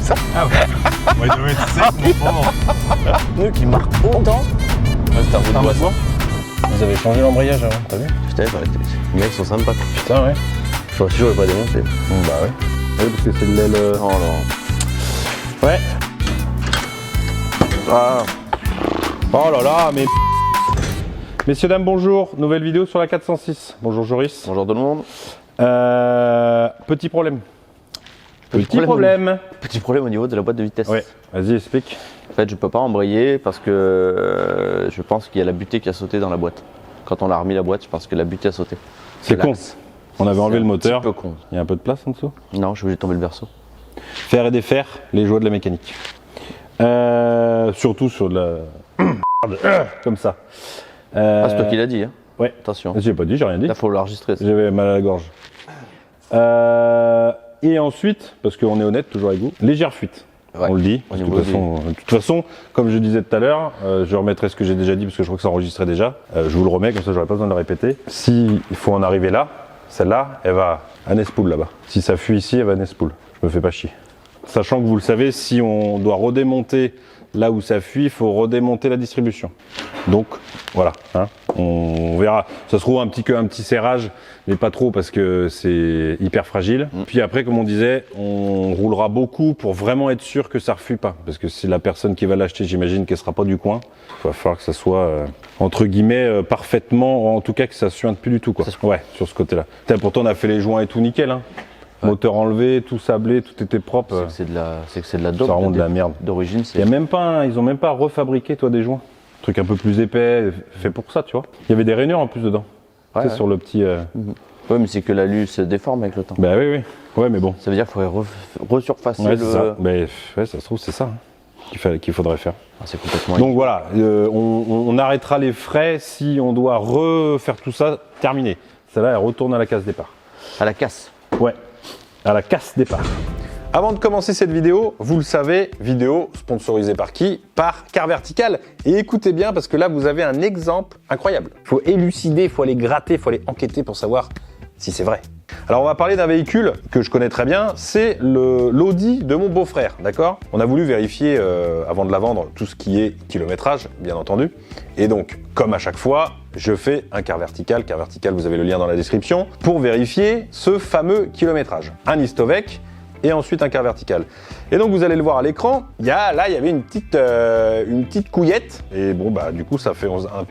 ça. Ah ouais. Ouais, il devait être sec, mon pauvre. Pneu qui marque autant. Ouais, c'était un peu de boisson. Ils avaient changé l'embrayage avant, t'as vu? Putain, les mecs sont sympas. Putain, ouais. Je suis sûr, j'aurais pas démonté. Bah ouais. Oui, parce que c'est de l'aile. Oh non. Ouais. Ah. Oh là là, mais. Messieurs, dames, bonjour. Nouvelle vidéo sur la 406. Bonjour Joris. Bonjour tout le monde. Petit problème. Petit problème. Petit problème au niveau de la boîte de vitesse. Ouais, vas-y, explique. En fait, je peux pas embrayer parce que je pense qu'il y a la butée qui a sauté dans la boîte. Quand on a remis la boîte, je pense que la butée a sauté. C'est con. l'axe. On avait enlevé le C'est moteur. un petit peu con. Il y a un peu de place en dessous. Non, je suis obligé de tomber le verso. Faire et défaire les joies de la mécanique. Surtout sur de la. Comme ça. Ah, c'est toi qui l'as dit, hein. Ouais. Attention. J'ai pas dit, j'ai rien dit. Là, faut l'enregistrer. ça. J'avais mal à la gorge. Et ensuite, parce qu'on est honnête, toujours avec vous, légère fuite. Ouais. On le dit. Au Parce que niveau de toute façon, comme je disais tout à l'heure, je remettrai ce que j'ai déjà dit parce que je crois que ça enregistrait déjà. Je vous le remets, comme ça j'aurai pas besoin de le répéter. Si il faut en arriver là, celle-là, elle va à Nespoul là-bas. Si ça fuit ici, elle va à Nespoul. Je me fais pas chier. Sachant que vous le savez, si on doit redémonter là où ça fuit, il faut redémonter la distribution. Donc voilà, hein, on verra. Ça se trouve un petit serrage, mais pas trop parce que c'est hyper fragile. Puis après, comme on disait, on roulera beaucoup pour vraiment être sûr que ça refuse pas. Parce que c'est la personne qui va l'acheter, j'imagine qu'elle sera pas du coin. Il va falloir que ça soit entre guillemets parfaitement, en tout cas que ça suinte plus du tout quoi. Ouais, sur ce côté-là. Pourtant on a fait les joints et tout nickel. Hein. Ouais. Moteur enlevé, tout sablé, tout était propre. C'est que c'est de la dope. Ça remonte de la merde. D'origine, c'est. Ils ont même pas refabriqué toi des joints. Un truc un peu plus épais, fait pour ça, tu vois. Il y avait des rainures en plus dedans. Ouais, tu sais, sur le petit. Ouais, mais c'est que l'alu se déforme avec le temps. Bah oui. Ouais, mais bon. Ça veut dire qu'il faudrait resurfacer ouais, le. Ça. Ouais, ça se trouve, c'est ça qu'il faudrait faire. Ah, c'est complètement. Donc voilà, on arrêtera les frais si on doit refaire tout ça, terminé. Celle-là, elle retourne à la case départ. À la casse. Ouais. À la casse départ. Avant de commencer cette vidéo, vous le savez, vidéo sponsorisée par qui? Par Car Vertical. Et écoutez bien parce que là, vous avez un exemple incroyable. Il faut élucider, il faut aller gratter, il faut aller enquêter pour savoir si c'est vrai. Alors on va parler d'un véhicule que je connais très bien, c'est l'Audi de mon beau-frère, d'accord? On a voulu vérifier, avant de la vendre, tout ce qui est kilométrage, bien entendu. Et donc, comme à chaque fois, je fais un Car Vertical. Car Vertical, vous avez le lien dans la description, pour vérifier ce fameux kilométrage. Un Istovec et ensuite un Car Vertical. Et donc vous allez le voir à l'écran, il y avait une petite couillette, et bon bah du coup ça fait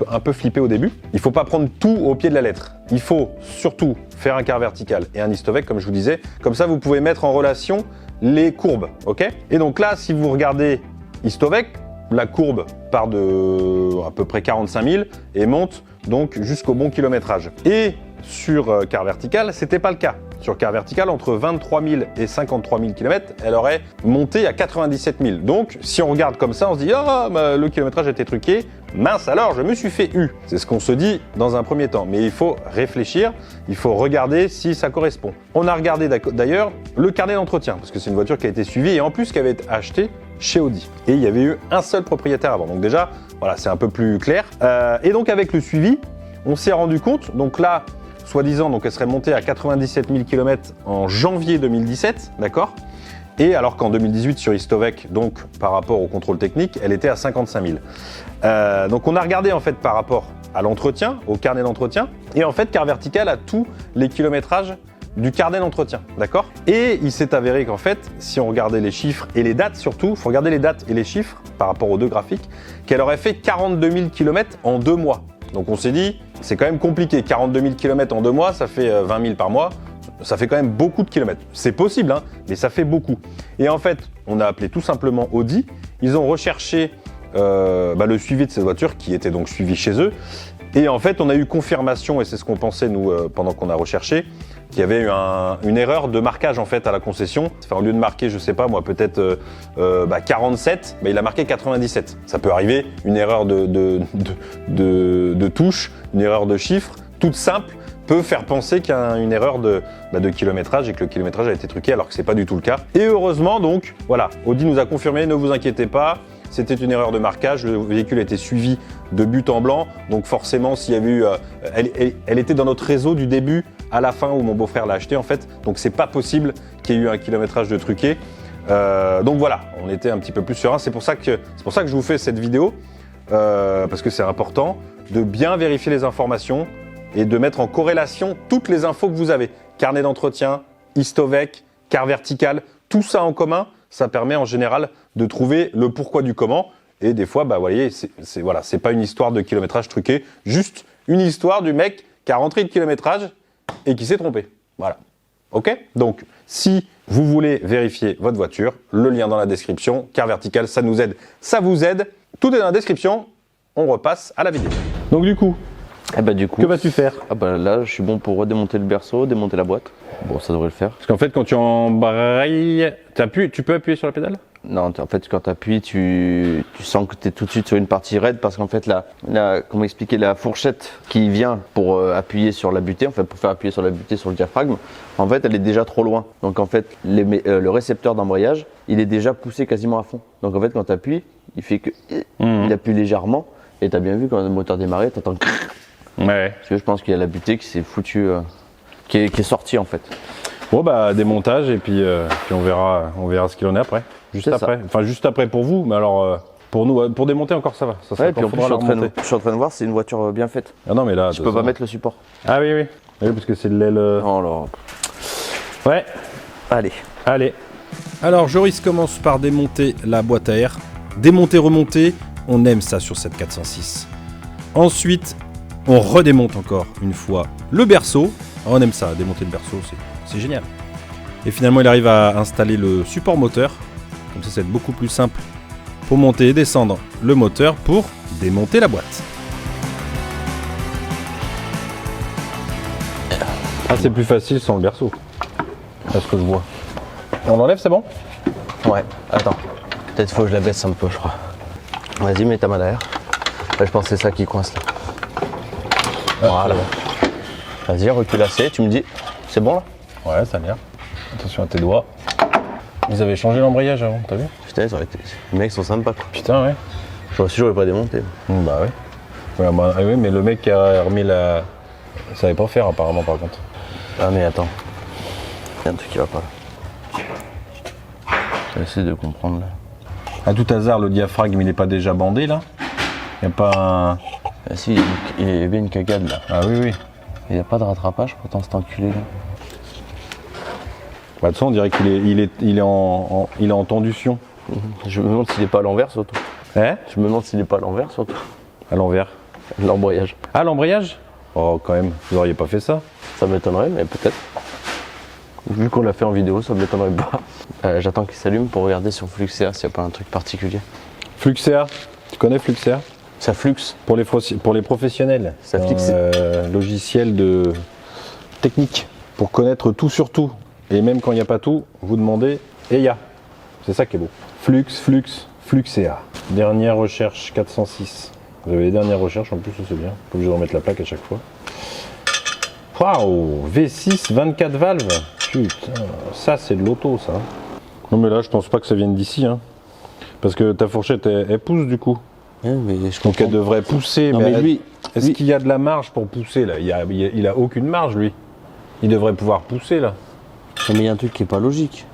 un peu flipper au début. Il faut pas prendre tout au pied de la lettre. Il faut surtout faire un Car Vertical et un Istovec comme je vous disais, comme ça vous pouvez mettre en relation les courbes, ok? Et donc là, si vous regardez Istovec, la courbe part de à peu près 45 000 et monte donc jusqu'au bon kilométrage. Et sur Car Vertical, c'était pas le cas. Sur Car Vertical, entre 23 000 et 53 000 km, elle aurait monté à 97 000. Donc, si on regarde comme ça, on se dit « Ah, bah, le kilométrage a été truqué. Mince alors, je me suis fait eu ». C'est ce qu'on se dit dans un premier temps. Mais il faut réfléchir, il faut regarder si ça correspond. On a regardé d'ailleurs le carnet d'entretien, parce que c'est une voiture qui a été suivie et en plus qui avait été achetée chez Audi. Et il y avait eu un seul propriétaire avant. Donc déjà, voilà, c'est un peu plus clair. Et donc avec le suivi, on s'est rendu compte, donc là, soi-disant, donc elle serait montée à 97 000 km en janvier 2017, d'accord? Et alors qu'en 2018 sur Istovec, donc par rapport au contrôle technique, elle était à 55 000. Donc on a regardé en fait par rapport à l'entretien, au carnet d'entretien, et en fait Car Vertical a tous les kilométrages du carnet d'entretien, d'accord? Et il s'est avéré qu'en fait, si on regardait les chiffres et les dates surtout, il faut regarder les dates et les chiffres par rapport aux deux graphiques, qu'elle aurait fait 42 000 km en 2 mois. Donc on s'est dit, c'est quand même compliqué, 42 000 km en 2 mois, ça fait 20 000 par mois, ça fait quand même beaucoup de kilomètres. C'est possible, hein, mais ça fait beaucoup. Et en fait, on a appelé tout simplement Audi, ils ont recherché le suivi de cette voiture qui était donc suivi chez eux. Et en fait, on a eu confirmation, et c'est ce qu'on pensait nous pendant qu'on a recherché, qu'il y avait eu une erreur de marquage en fait à la concession. Enfin, au lieu de marquer, je sais pas moi, peut-être 47, il a marqué 97. Ça peut arriver, une erreur de touche, une erreur de chiffre, toute simple, peut faire penser qu'il y a une erreur de kilométrage et que le kilométrage a été truqué alors que c'est pas du tout le cas. Et heureusement donc, voilà, Audi nous a confirmé, ne vous inquiétez pas. C'était une erreur de marquage, le véhicule a été suivi de but en blanc, donc forcément s'il y avait eu, elle était dans notre réseau du début à la fin où mon beau-frère l'a acheté en fait, donc c'est pas possible qu'il y ait eu un kilométrage de truqué. Donc voilà, on était un petit peu plus serein. C'est pour ça que je vous fais cette vidéo, parce que c'est important de bien vérifier les informations et de mettre en corrélation toutes les infos que vous avez. Carnet d'entretien, Histovec, carte verticale, tout ça en commun, ça permet en général de trouver le pourquoi du comment. Et des fois, bah, vous voyez, c'est pas une histoire de kilométrage truqué, juste une histoire du mec qui a rentré le kilométrage et qui s'est trompé. Voilà. OK? Donc, si vous voulez vérifier votre voiture, le lien dans la description, carte verticale, ça nous aide, ça vous aide. Tout est dans la description. On repasse à la vidéo. Donc du coup, que vas-tu faire? Ah bah là, je suis bon pour redémonter le berceau, démonter la boîte. Bon, ça devrait le faire. Parce qu'en fait, quand tu embrayes, tu peux appuyer sur la pédale? Non, en fait, quand tu appuies, tu sens que tu es tout de suite sur une partie raide parce qu'en fait, comment expliquer, la fourchette qui vient pour appuyer sur la butée, en fait, pour faire appuyer sur la butée sur le diaphragme, en fait, elle est déjà trop loin. Donc, en fait, le récepteur d'embrayage, il est déjà poussé quasiment à fond. Donc, en fait, quand tu appuies, il fait que il appuie légèrement. Et tu as bien vu quand le moteur démarrait, tu entends. Ouais. Parce que je pense qu'il y a la butée qui s'est foutue, qui est sortie en fait. Bon bah démontage et puis on verra ce qu'il en est après. Juste après. Enfin juste après pour vous, mais alors pour nous, pour démonter encore ça va. Ça ouais, et puis en plus je suis en train de voir, c'est une voiture bien faite. Ah non mais là. Je peux pas mettre le support. Ah oui oui. Oui parce que c'est de l'aile. Oh là. Ouais. Allez. Alors Joris commence par démonter la boîte à air. Démonter, remonter, on aime ça sur cette 406. Ensuite, on redémonte encore une fois le berceau. On aime ça, démonter le berceau, c'est génial. Et finalement, il arrive à installer le support moteur. Comme ça va être beaucoup plus simple pour monter et descendre le moteur pour démonter la boîte. Ah c'est plus facile sans le berceau. C'est ce que je vois. On l'enlève, c'est bon? Ouais, attends. Peut-être faut que je la baisse un peu, je crois. Vas-y, mets ta main derrière. Ouais, je pense que c'est ça qui coince là. Voilà. Vas-y, recule assez, tu me dis. C'est bon là? Ouais, ça a l'air. Attention à tes doigts. Ils avaient changé l'embrayage avant, t'as vu? Putain, les mecs sont sympas quoi. Putain, ouais. J'aurais pas démonté. Bah ouais. Ouais, bah, oui, mais le mec qui a remis la. Il savait pas faire apparemment par contre. Ah, mais attends. Il y a un truc qui va pas là. J'essaie de comprendre là. À tout hasard, le diaphragme il est pas déjà bandé là? Il n'y a pas un. Ah si, il y a bien une cagade là. Ah oui, oui. Il n'y a pas de rattrapage pourtant cet enculé là. Bah, de toute façon, on dirait qu'il est en tendution. Je me demande s'il est pas à l'envers surtout. Hein? Je me demande s'il est pas à l'envers surtout. À l'envers. L'embrayage. Ah, l'embrayage? Oh, quand même, vous auriez pas fait ça? Ça m'étonnerait, mais peut-être. Vu qu'on l'a fait en vidéo, ça m'étonnerait pas. J'attends qu'il s'allume pour regarder sur Fluxea s'il n'y a pas un truc particulier. Fluxea, tu connais Fluxea? Ça flux. Pour les professionnels. Ça flixe. Logiciel de technique. Pour connaître tout sur tout. Et même quand il n'y a pas tout, vous demandez et il y a. C'est ça qui est beau. Fluxea. Dernière recherche 406. Vous avez les dernières recherches en plus, c'est bien. Pas obligé de remettre la plaque à chaque fois. Waouh, V6, 24 valves. Putain, ça c'est de l'auto ça. Non mais là je pense pas que ça vienne d'ici. Hein. Parce que ta fourchette elle pousse du coup. Ouais, mais je Donc elle devrait pousser. Non, mais lui, est-ce qu'il y a de la marge pour pousser là? Il a aucune marge lui. Il devrait pouvoir pousser là. mais il y a un truc qui est pas logique.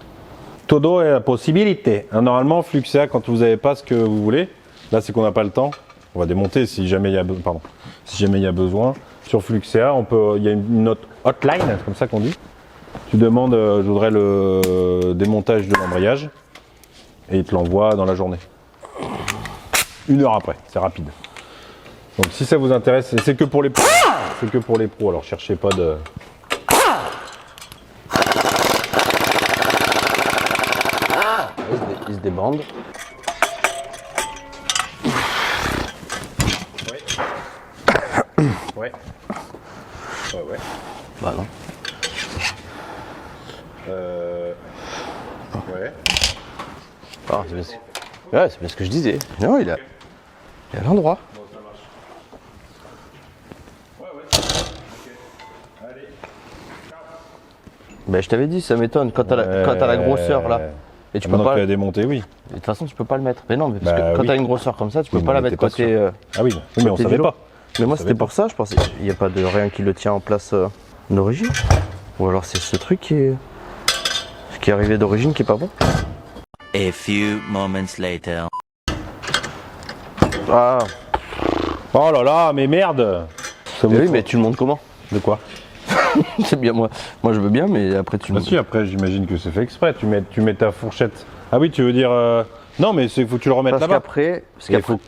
Todo est la possibilité. Hein, normalement, Fluxea, quand vous n'avez pas ce que vous voulez, là c'est qu'on n'a pas le temps. On va démonter si jamais il y a besoin. Sur Fluxea, il y a une note hotline, c'est comme ça qu'on dit. Tu demandes, je voudrais le démontage de l'embrayage, et il te l'envoie dans la journée. 1 heure après, c'est rapide. Donc si ça vous intéresse, c'est que pour les pros. C'est que pour les pros, alors cherchez pas de. Il se débande. Ouais. Ouais. Bah non. Ouais. Ah, c'est bien ce que je disais. Non, il est à l'endroit. Bah, je t'avais dit, ça m'étonne quand t'as la grosseur là. Et tu peux pas. La démonter, oui. De toute façon, tu peux pas le mettre. Mais non, mais parce Bah, que quand oui. t'as une grosseur comme ça, tu peux Oui, pas mais la mettre t'es pas côté. Ah oui, mais on côté savait vélo. pas. Mais moi, On c'était savait pour ça. Je pensais, il n'y a pas de rien qui le tient en place d'origine. Ou alors c'est ce truc qui est arrivé d'origine qui est pas bon. A few moments later. Ah, Oh là là, mais merde. Ça oui, vous- mais tu le montres comment? De quoi? C'est bien, moi je veux bien, mais après tu le Bah si, après j'imagine que c'est fait exprès. Tu mets ta fourchette. Ah oui, tu veux dire. Non, mais il faut que tu le remettes Parce là-bas. qu'après, Et il faut-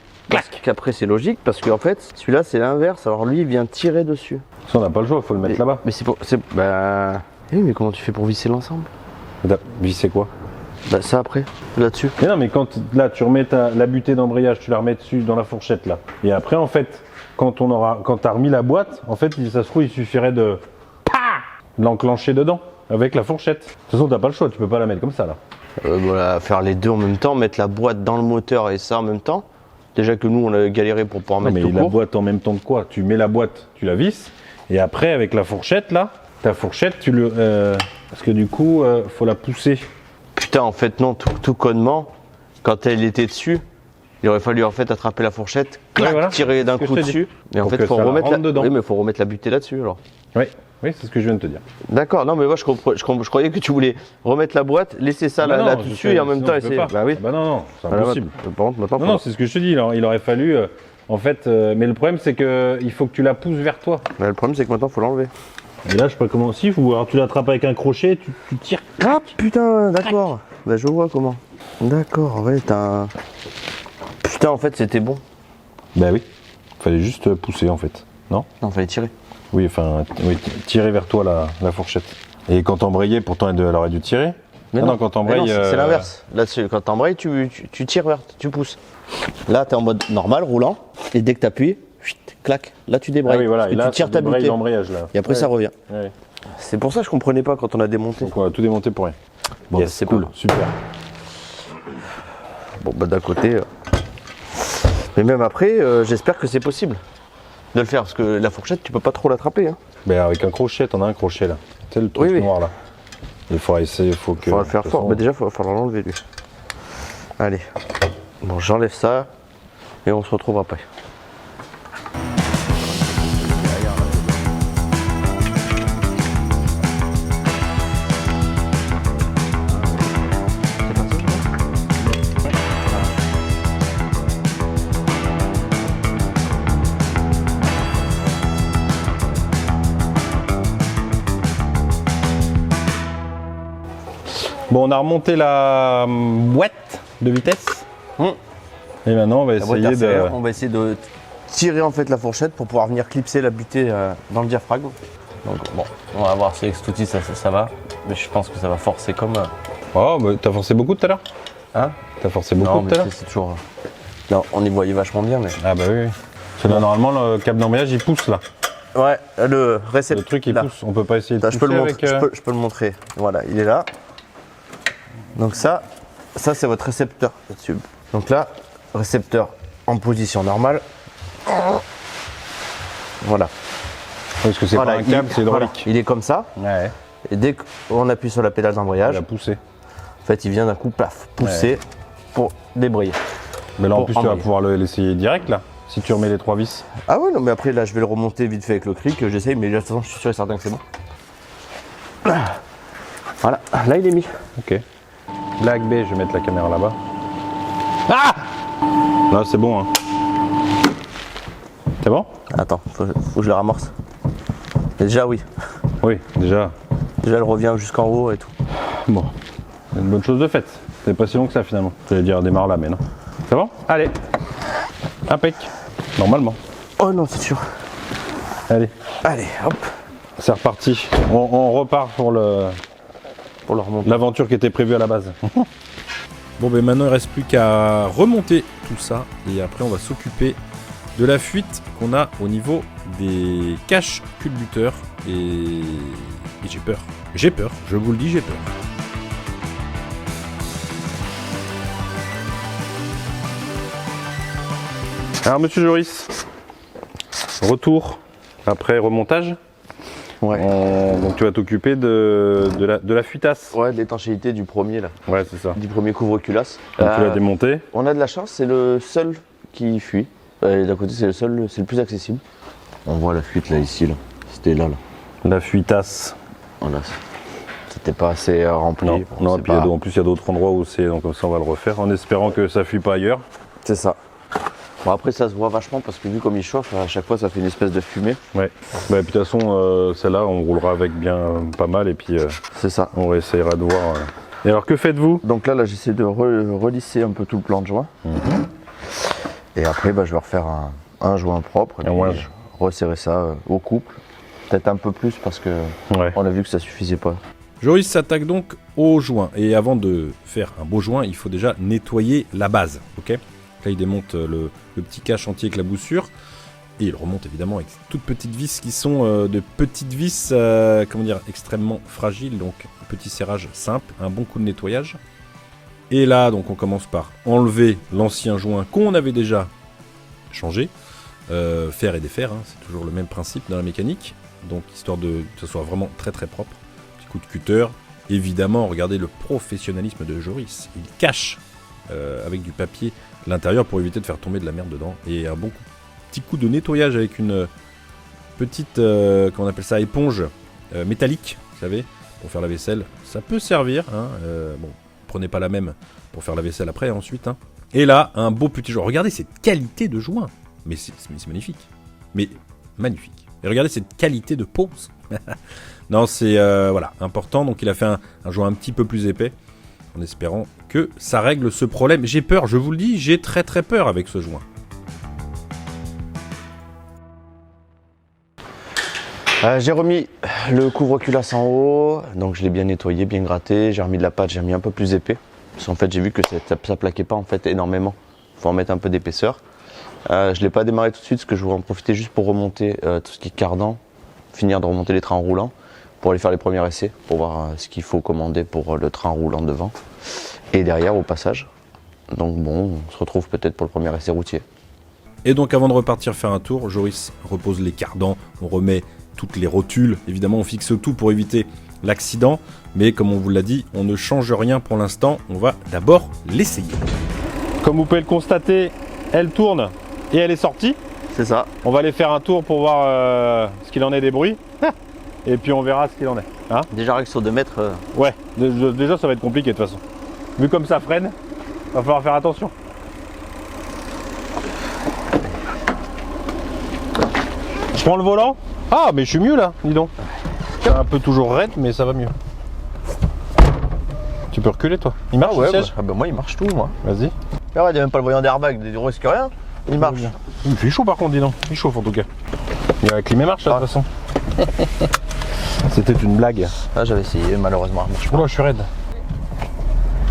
c'est logique, parce qu'en fait, celui-là c'est l'inverse, alors lui il vient tirer dessus. Ça, on n'a pas le choix, il faut le mettre là-bas. Mais c'est pour. Bah. Oui, mais comment tu fais pour visser l'ensemble? C'est quoi? Bah, ça après, là-dessus. Mais non, mais quand là tu remets la butée d'embrayage, tu la remets dessus dans la fourchette là. Et après, en fait, quand t'as remis la boîte, en fait, ça se trouve, il suffirait de l'enclencher dedans avec la fourchette. De toute façon, t'as pas le choix, tu peux pas la mettre comme ça là. Voilà, faire les deux en même temps, mettre la boîte dans le moteur et ça en même temps. Déjà que nous on a galéré pour pouvoir Non, mettre mais tout la court. boîte en même temps de quoi? Tu mets la boîte, tu la visses, et après avec la fourchette là, ta fourchette, tu le, parce que du coup, faut la pousser. Putain, en fait, non, tout connement, quand elle était dessus, il aurait fallu en fait attraper la fourchette, clac, voilà, tirer d'un c'est ce que coup je te dis. dessus. Mais en Pour fait, que faut ça remettre rentre dedans. Oui, mais faut remettre la butée là-dessus alors. Oui, oui, c'est ce que je viens de te dire. D'accord, non, mais moi je croyais que tu voulais remettre la boîte, laisser ça Bah non, là je dessus sais, et en même sinon temps je peux essayer. pas. Bah oui. Bah non, c'est Voilà, impossible. Par contre, maintenant, Non, faut- non, c'est ce que je te dis. Il aurait fallu, en fait, mais le problème c'est que il faut que tu la pousses vers toi. Mais le problème c'est que maintenant faut l'enlever. Et là, je sais pas comment aussi. Ou alors tu l'attrapes avec un crochet, tu tires. Ah putain, d'accord. Bah je vois comment. D'accord, ouais, t'as un. Putain, en fait c'était bon. Bah oui. Fallait juste pousser en fait. Non? Non, fallait tirer. Oui, enfin, oui, tirer vers toi la fourchette. Et quand t'embrayais, pourtant elle aurait dû tirer. Mais Ah non, non, quand mais t'embrayes. non, c'est l'inverse. Là-dessus, quand t'embrayes, tu tires vers, tu pousses. Là, t'es en mode normal, roulant, et dès que t'appuies, chut, clac, là tu Ah débrayes. oui, voilà. Parce Et que là, tu tires ta débraye butée. l'embrayage là. Et après, ça revient. Ouais. C'est pour ça que je comprenais pas quand on a démonté. Donc on a tout démonté pour rien. Bon, Yes, c'est cool, pas- super. Bon, bah d'un côté. Mais même après, j'espère que c'est possible de le faire, parce que la fourchette, tu peux pas trop l'attraper. Hein. Mais avec un crochet, t'en as un crochet là. Tu sais le truc Oui, oui. noir là. Il faudra essayer, il faut que. Il faudra le faire de toute fort. façon- Bah déjà, il va falloir l'enlever lui. Allez. Bon, j'enlève ça, et on se retrouve après. Bon, on a remonté la boîte de vitesse. Et maintenant, on va La boîte essayer de. RCR, on va essayer de tirer en fait la fourchette pour pouvoir venir clipser la butée dans le diaphragme. Donc bon, on va voir si avec cet outil ça va, mais je pense que ça va forcer comme. Oh, bah, t'as forcé beaucoup tout à l'heure? Hein? T'as forcé beaucoup Non, tout mais à l'heure? c'est toujours. Là, on y voyait vachement bien, mais. Ah bah oui, oui. Parce que là, normalement, le câble d'embrayage, il pousse là. Ouais, le récepteur. Le truc, il là. pousse. On peut pas essayer de Là, je peux pousser le avec. montrer. Je peux le montrer. Voilà, il est là. Donc ça c'est votre récepteur là-dessus. Donc là, récepteur en position normale. Voilà. Parce que c'est Voilà, pas un câble, c'est hydraulique. voilà, il est comme ça. Ouais. Et dès qu'on appuie sur la pédale d'embrayage, Il a poussé. en fait, il vient d'un coup, paf, pousser pour débrayer. Mais là, en Pour plus, tu vas embrayer. pouvoir l'essayer direct là. Si tu remets les 3 vis. Ah ouais, non, mais après, là, je vais le remonter vite fait avec le cric. J'essaye, mais là, de toute façon, je suis sûr et certain que c'est bon. Voilà, là, il est mis. Ok. Black B, je vais mettre la caméra là-bas. Ah! Là, c'est bon, hein. C'est bon? Attends, faut que je le ramorce. Mais déjà, oui. Oui, déjà. Déjà, elle revient jusqu'en haut et tout. Bon. C'est une bonne chose de faite. C'est pas si long que ça finalement. J'allais dire démarre là, mais non. C'est bon? Allez. Impec. Normalement. Oh non, c'est sûr. Allez. Allez, hop, C'est reparti. On repart pour pour le remonter. l'aventure qui était prévue à la base. Bon, ben maintenant il reste plus qu'à remonter tout ça. Et après, on va s'occuper de la fuite qu'on a au niveau des caches culbuteurs. Et j'ai peur. J'ai peur. Je vous le dis, j'ai peur. Alors, monsieur Joris, retour après remontage. Ouais. Donc, tu vas t'occuper de la fuitasse. Ouais, de l'étanchéité du premier, là. Ouais, c'est ça. Du premier couvre-culasse. Donc, tu l'as démonté. On a de la chance, c'est le seul qui fuit. Et d'un côté, c'est le plus accessible. On voit la fuite là, ici, là. C'était là, là. La fuitasse. Voilà. C'était pas assez rempli. Non, Bon, non c'est puis pas- en plus il y a d'autres endroits où c'est, donc comme ça on va le refaire en espérant que ça fuit pas ailleurs. C'est ça. Bon, après, ça se voit vachement parce que vu comme il chauffe, à chaque fois, ça fait une espèce de fumée. Ouais. Bah, puis de toute façon, celle-là, on roulera avec bien pas mal et puis C'est ça. on essayera de voir. Et alors, que faites-vous? Donc là, j'essaie de relisser un peu tout le plan de joint. Et après, bah, je vais refaire un joint propre. Et Un puis, ouinge. resserrer ça au couple. Peut-être un peu plus parce que Ouais. on a vu que ça suffisait pas. Joris s'attaque donc au joint. Et avant de faire un beau joint, il faut déjà nettoyer la base. Ok. Là, il démonte le petit cache entier avec la boussure. Et il remonte évidemment avec toutes petites vis qui sont de petites vis comment dire, extrêmement fragiles. Donc, un petit serrage simple, un bon coup de nettoyage. Et là, donc, on commence par enlever l'ancien joint qu'on avait déjà changé. Faire et défaire, hein, c'est toujours le même principe dans la mécanique. Donc, histoire que ce soit vraiment très très propre. Petit coup de cutter. Évidemment, regardez le professionnalisme de Joris. Il cache avec du papier l'intérieur pour éviter de faire tomber de la merde dedans. Et un bon petit coup de nettoyage avec une petite, comment on appelle ça, éponge métallique, vous savez, pour faire la vaisselle. Ça peut servir, hein, bon, prenez pas la même pour faire la vaisselle après, ensuite. Hein. Et là, un beau petit joint. Regardez cette qualité de joint. Mais c'est magnifique. Mais magnifique. Et regardez cette qualité de pose. Non, c'est voilà, important. Donc il a fait un joint un petit peu plus épais, en espérant que ça règle ce problème. J'ai peur, je vous le dis, j'ai très très peur avec ce joint. J'ai remis le couvre-culasse en haut, donc je l'ai bien nettoyé, bien gratté. J'ai remis de la pâte, j'ai remis un peu plus épais. Parce qu'en fait, j'ai vu que ça plaquait pas en fait énormément. Il faut en mettre un peu d'épaisseur. Je l'ai pas démarré tout de suite parce que je voulais en profiter juste pour remonter tout ce qui est cardan, finir de remonter les trains roulants pour aller faire les premiers essais, pour voir ce qu'il faut commander pour le train roulant devant et derrière au passage. Donc bon, on se retrouve peut-être pour le premier essai routier. Et donc avant de repartir faire un tour, Joris repose les cardans, on remet toutes les rotules, évidemment on fixe tout pour éviter l'accident, mais comme on vous l'a dit, on ne change rien pour l'instant, on va d'abord l'essayer. Comme vous pouvez le constater, elle tourne et elle est sortie. C'est ça. On va aller faire un tour pour voir ce qu'il en est des bruits. Et puis on verra ce qu'il en est. Hein, Déjà avec sur 2 mètres. ouais, déjà ça va être compliqué de toute façon. Vu comme ça freine, va falloir faire attention. Je prends le volant. Ah, mais je suis mieux là, dis donc. C'est un peu toujours raide, mais ça va mieux. Tu peux reculer toi. Il marche le siège ? Moi il marche tout moi. Vas-y. Regarde, il n'y a même pas le voyant d'airbag, il risque rien. Il marche. Il fait chaud par contre, dis donc. Il chauffe en tout cas. Il y a la clim et marche là de toute façon. C'était une blague. Ah, j'avais essayé, malheureusement, elle marche pas. Oula, je suis raide.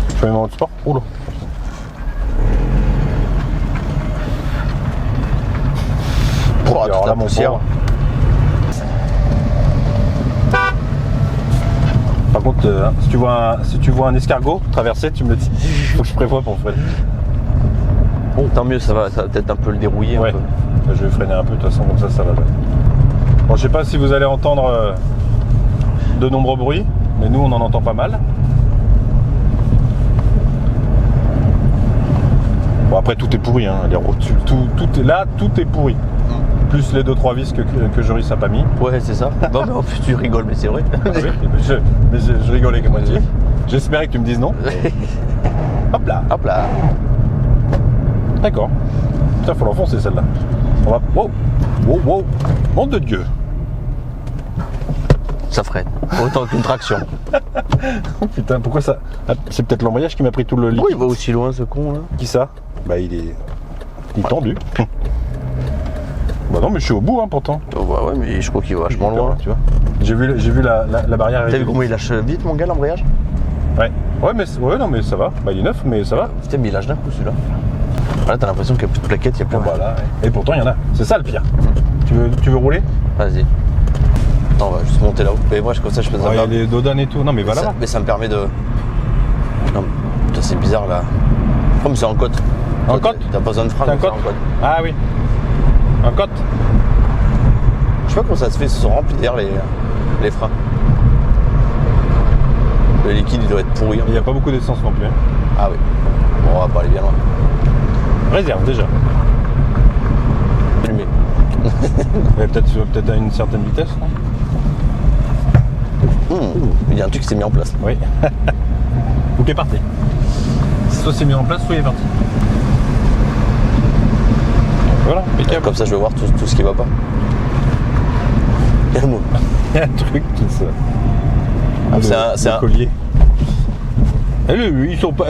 Je fais mes moments de sport. Oula. Oh, toute la poussière. pauvre. Par contre, si tu vois un escargot traverser, tu me le dis. Faut que je prévoie pour freiner. Bon, tant mieux, ça va peut-être un peu le dérouiller. Ouais. Un peu. Je vais freiner un peu, de toute façon, comme ça va. Bon, je sais pas si vous allez entendre de nombreux bruits, mais nous on en entend pas mal. Bon, après tout est pourri, hein. Les rotules, tout est là, tout est pourri. Plus les 2-3 vis que Joris a pas mis. Ouais, c'est ça. Non, mais en plus, tu rigoles, mais c'est vrai. Ah oui, mais je rigolais comme moitié. J'espérais que tu me dises non. Hop là. Hop là. D'accord. Putain, faut l'enfoncer celle-là. On va. Wow. Wow, wow. Mon de Dieu. Ça freine. Autant qu'une traction. Oh putain, pourquoi ça. Ah, c'est peut-être l'embrayage qui m'a pris tout le liquide. Oui, il va aussi loin ce con là. Qui ça? Bah il est tendu. Bah non mais je suis au bout hein pourtant. Oh, bah ouais, mais je crois qu'il va vachement loin. Tu vois. J'ai vu la barrière. T'as vu comment il lâche vite mon gars l'embrayage? Ouais. Ouais non mais ça va. Bah il est neuf mais ça va. Putain, mais il lâche d'un coup celui-là. Là t'as l'impression qu'il n'y a plus de plaquettes, il y a plus Bon, rien. voilà. Et pourtant il y en a. C'est ça le pire. Tu veux rouler? Vas-y. Attends, on va juste monter là-haut. Et moi comme ça je fais ça. Il y a les dodanes et tout. Non mais va là-bas. Mais ça me permet de. Non, putain, c'est bizarre là. Comme c'est en côte. En côte? T'as pas besoin de frein, C'est en mais c'est côte? en côte. Ah oui. En côte. Je sais pas comment ça se fait, ils se sont remplis d'air les freins. Le liquide il doit être pourri. Il n'y a pas beaucoup d'essence non plus. Hein. Ah oui. Bon, on va pas aller bien loin. Réserve déjà. Allumé. Peut-être à une certaine vitesse. Non Il y a un truc qui s'est mis en place. Oui. Ou qui est parti. Soit c'est mis en place, soit il est parti. Voilà, impeccable. Comme ça, je vais voir tout ce qui va pas. Il y a le mot. Il y a un truc qui se... C'est un collier. Et lui, ils sont pas...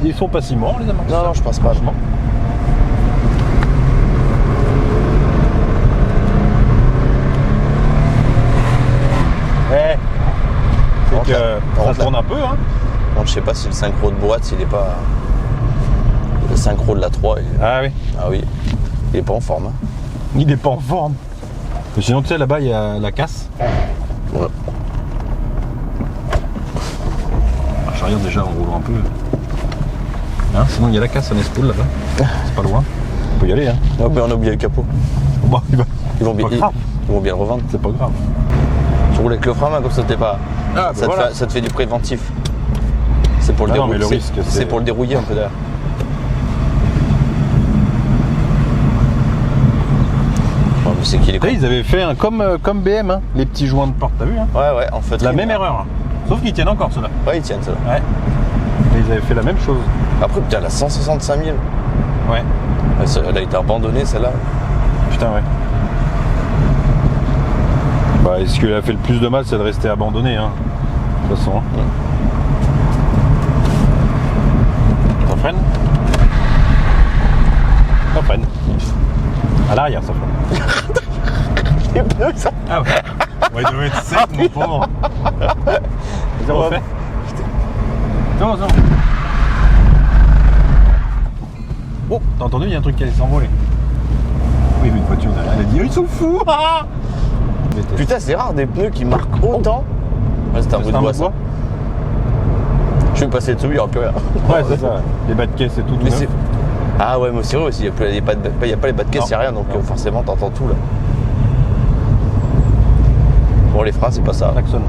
ils sont pas si morts, les amortisseurs. Non, je pense pas. Franchement. C'est que ça tourne un peu, hein. Bon, je sais pas si le synchro de boîte, il est pas... Le synchro de la 3, Ah oui. Ah oui. Il est pas en forme. Hein. Il est pas en forme. Mais sinon, tu sais, là-bas, il y a la casse. Ouais. Je regarde déjà en roulant un peu. Hein, sinon, il y a la casse en espoule là-bas. C'est pas loin. On peut y aller, hein. Non, mais on a oublié le capot. Bon, Ils vont bien, pas grave. ils vont bien le revendre. C'est pas grave. Tu roules avec le frein à main comme ça, t'es pas. Ah, ça, voilà. ça te fait du préventif. C'est pour le Ah non, dérouiller. mais le risque, C'est pour le dérouiller un peu derrière. Ouais, mais c'est qu'il est Tu sais, ils avaient fait un comme BM, hein, les petits joints de porte, t'as vu, hein. Ouais, en fait. La même erreur. Hein. Sauf qu'ils tiennent encore, ceux-là. Ouais, ils tiennent ça. Ouais. Mais ils avaient fait la même chose. Après, putain, elle a 165 000. Ouais. Elle a été abandonnée, celle-là. Putain, ouais. Bah, ce qui a fait le plus de mal, c'est de rester abandonné, hein. De toute façon. Hein. Ça freine. Ça freine. À l'arrière, ça freine. Les pneus, ça. Ah ouais. Ouais, il devait être sec, mon pauvre. Vas-y, refais. Non, non. Oh, t'as entendu, il y a un truc qui allait s'envoler. Oui, mais une voiture derrière, elle a dit, ils sont fous. Ah, Putain, c'est rare des pneus qui marquent autant. Ouais, c'était un bout de bois, ça. Je vais me passer dessus, il n'y aura plus rien. Ouais, c'est ça. Les bas de caisse et tout. Mais c'est... Ah ouais, mais c'est vrai aussi, il n'y a pas les bas de caisse, il n'y a rien, donc forcément t'entends tout là. Bon, les freins, c'est pas ça. Klaxon.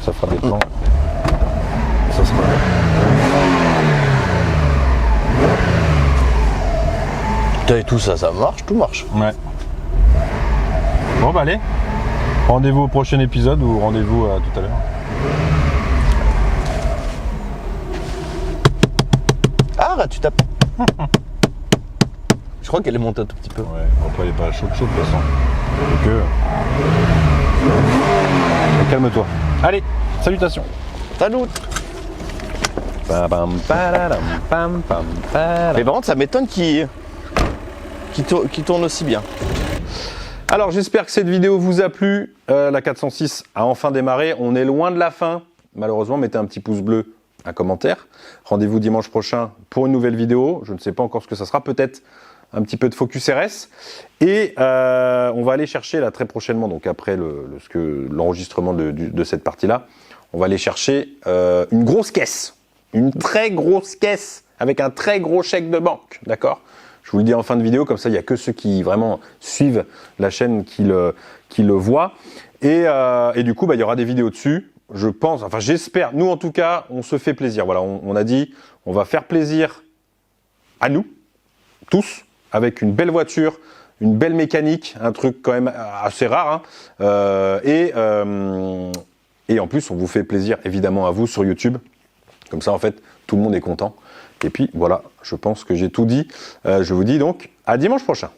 Ça fera des plans. Ça sera... Putain, et tout ça, ça marche, tout marche. Ouais. Bon bah allez. Rendez-vous au prochain épisode ou rendez-vous à tout à l'heure. Ah, là, tu tapes. Je crois qu'elle est montée un tout petit peu. Ouais, après elle est pas chaude de toute façon. Donc calme-toi. Allez, salutations. Salut. Mais par contre, ça m'étonne qu'il tourne aussi bien. Alors j'espère que cette vidéo vous a plu. La 406 a enfin démarré. On est loin de la fin. Malheureusement, mettez un petit pouce bleu, un commentaire. Rendez-vous dimanche prochain pour une nouvelle vidéo. Je ne sais pas encore ce que ça sera. Peut-être un petit peu de Focus RS. Et on va aller chercher là très prochainement, donc après l'enregistrement de cette partie-là, on va aller chercher une grosse caisse. Une très grosse caisse avec un très gros chèque de banque. D'accord ? Je vous le dis en fin de vidéo, comme ça il n'y a que ceux qui vraiment suivent la chaîne qui le voient. Et du coup, il y aura des vidéos dessus. Je pense, enfin j'espère, nous en tout cas, on se fait plaisir. Voilà, on a dit, on va faire plaisir à nous, tous, avec une belle voiture, une belle mécanique, un truc quand même assez rare. Hein. Et en plus, on vous fait plaisir évidemment à vous sur YouTube. Comme ça, en fait, tout le monde est content. Et puis voilà, je pense que j'ai tout dit. Je vous dis donc à dimanche prochain.